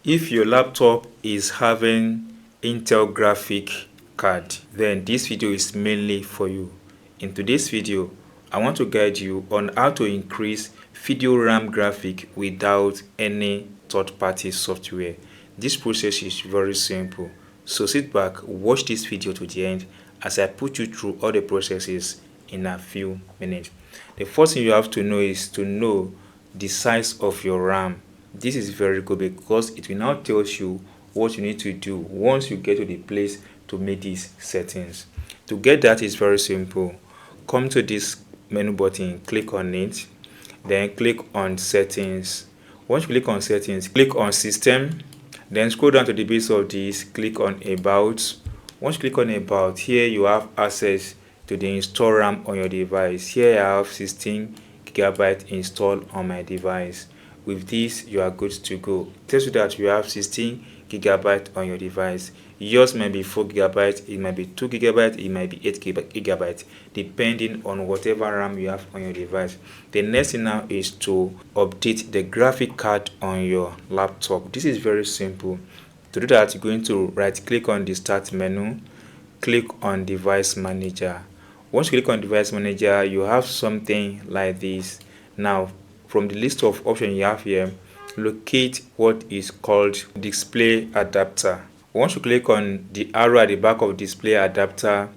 If your laptop is having Intel graphic card, then this video is mainly for you. In today's video, I want to guide you on how to increase video RAM graphic without any third-party software. This process is very simple. So sit back, watch this video to the end as I put you through all the processes in a few minutes. The first thing you have to know is to know the size of your RAM. This is very good because it will now tell you what you need to do once you get to the place to make these settings. To get that is very simple. Come to this menu button, click on it, then click on settings. Once you click on settings, click on system, then scroll down to the base of this, click on about. Once you click on about, here you have access to the install RAM on your device. Here I have 16GB installed on my device. With this, you are good to go. It tells you that you have 16GB on your device. Yours might be 4GB, it might be 2GB, it might be 8GB, depending on whatever RAM you have on your device. The next thing now is to update the graphic card on your laptop. This is very simple. To do that, you're going to right click on the start menu, click on device manager. Once you click on device manager, you have something like this. Now, from the list of options you have here, locate what is called display adapter. Once you click on the arrow at the back of display adapter,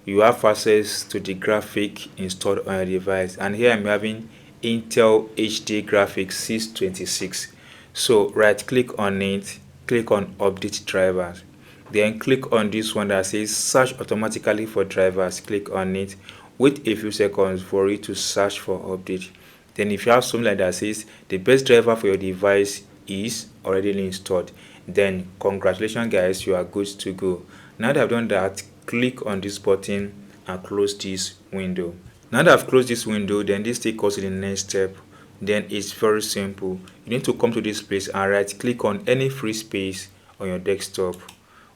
you have access to the graphic installed on your device. And here I'm having Intel UHD Graphics 626. So right click on it, click on update drivers. Then click on this one that says search automatically for drivers. Click on it. Wait a few seconds for it to search for update. Then if you have something like that says the best driver for your device is already installed, then congratulations guys, you are good to go. Now that I've done that, click on this button and close this window. Now that I've closed this window, then this takes us to the next step. Then it's very simple. You need to come to this place and right click on any free space on your desktop.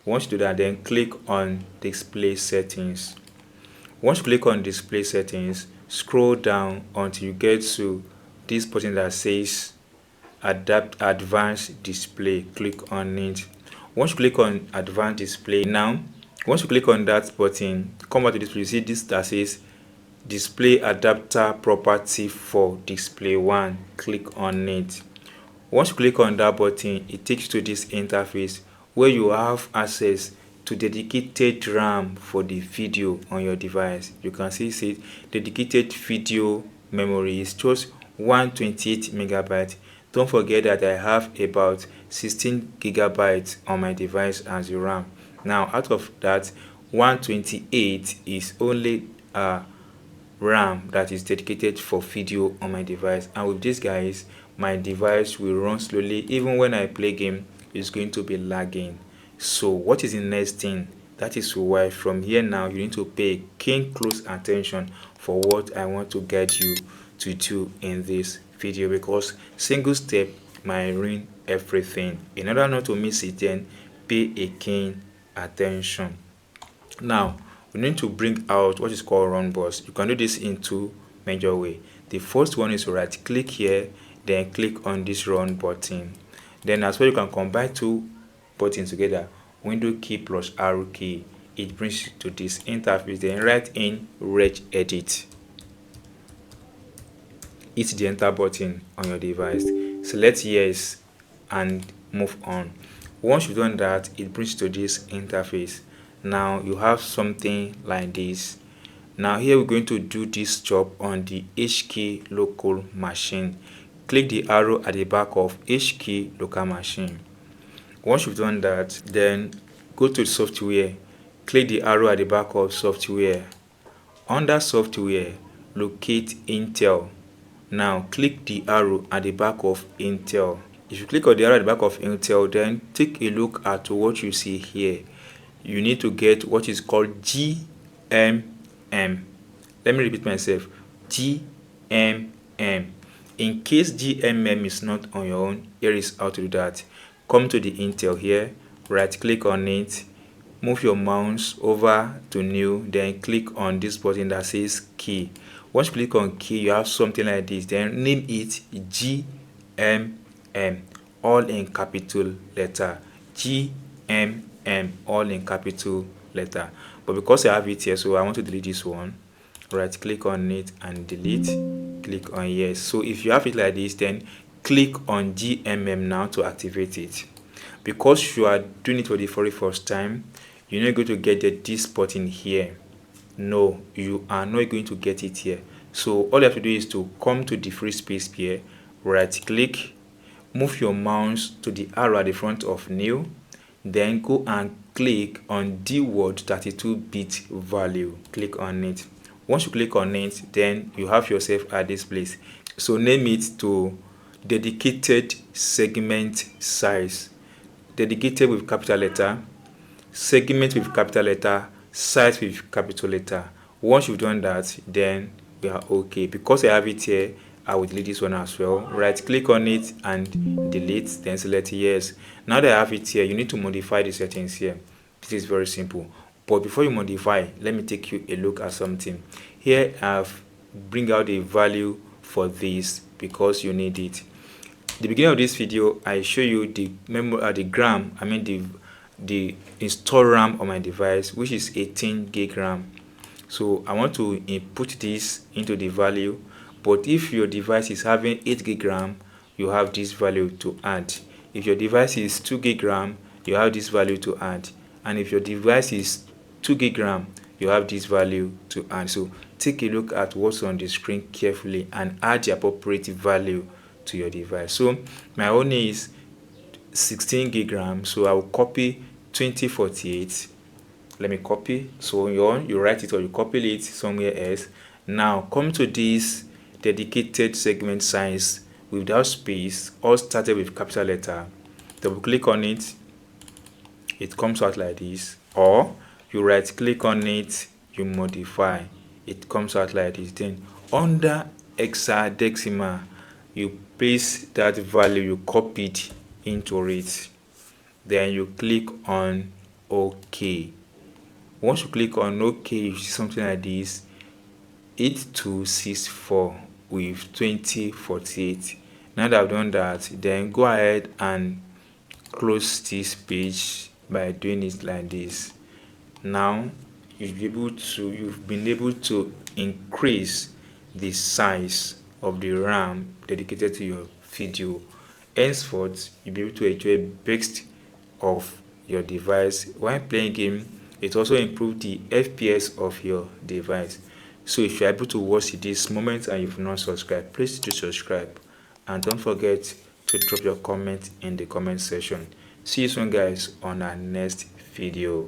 Once you do that, then click on display settings. Once you click on display settings, scroll down until you get to this button that says adapt advanced display. Click on it. Once you click on advanced display, now once you click on that button, come back to this, you see this that says display adapter property for display 1. Click on it. Once you click on that button, it takes you to this interface where you have access to dedicated RAM for the video on your device. You can see it dedicated video memory is just 128MB. Don't forget that I have about 16GB on my device as the RAM. Now out of that, 128 is only RAM that is dedicated for video on my device. And with this guys, my device will run slowly. Even when I play game, it's going to be lagging. So what is the next thing? That is why from here now you need to pay keen close attention for what I want to guide you to do in this video, because single step might ruin everything. In order not to miss it, then pay a keen attention. Now we need to bring out what is called run bus. You can do this in two major ways. The first one is to right click here, then click on this run button. Then as well, you can combine two buttons together, window key plus arrow key. It brings you to this interface. Then write in regedit. Hit the enter button on your device, select yes and move on. Once you've done that, it brings you to this interface. Now you have something like this. Now here we're going to do this job on the HK local machine. Click the arrow at the back of HK local machine. Once you've done that, then go to software, click the arrow at the back of software. Under software, locate Intel. Now click the arrow at the back of Intel. If you click on the arrow at the back of Intel, then take a look at what you see here. You need to get what is called GMM. Let me repeat myself, GMM. In case GMM is not on your own, here is how to do that. Come to the Intel here, right click on it, move your mouse over to new, then click on this button that says key. Once you click on key, you have something like this. Then name it GMM. all in capital letter, GMM, all in capital letter. But because I have it here, so I want to delete this one. Right click on it and delete, click on yes. So if you have it like this, then click on GMM now to activate it. Because you are doing it for the very first time, you're not going to get this button here. No, you are not going to get it here. So all you have to do is to come to the free space here, right click, move your mouse to the arrow at the front of new, then go and click on the word 32-bit value. Click on it. Once you click on it, then you have yourself at this place. So name it to dedicated segment size. Dedicated with capital letter, segment with capital letter, size with capital letter. Once you've done that, then we are okay. Because I have it here, I will delete this one as well. Right click on it and delete, then select yes. Now that I have it here, you need to modify the settings here. This is very simple. But before you modify, let me take you a look at something. Here I've bring out the value for this because you need it. At the beginning of this video, I show you the memory, the gram, I mean the install RAM on my device, which is 18 gig RAM. So I want to input this into the value, but if your device is having 8 gig RAM, you have this value to add. If your device is 2 gig RAM, you have this value to add. And if your device is 2 gig RAM, you have this value to add. So take a look at what's on the screen carefully and add the appropriate value to your device. So my own is 16 gig RAM, so I will copy 2048. Let me copy. So you write it or you copy it somewhere else. Now come to this dedicated segment size without space, all started with capital letter. Double click on it, it comes out like this, or you right click on it, you modify, it comes out like this. Then under hexadecimal, you paste that value you copied into it, then you click on OK. Once you click on OK, you see something like this, 8264 with 2048. Now that I've done that, then go ahead and close this page by doing it like this. Now you've been able to increase the size of the RAM dedicated to your video. Henceforth, you'll be able to enjoy best of your device while playing game. It also improves the FPS of your device. So if you're able to watch this moment and you've not subscribed, please do subscribe, and don't forget to drop your comment in the comment section. See you soon guys on our next video.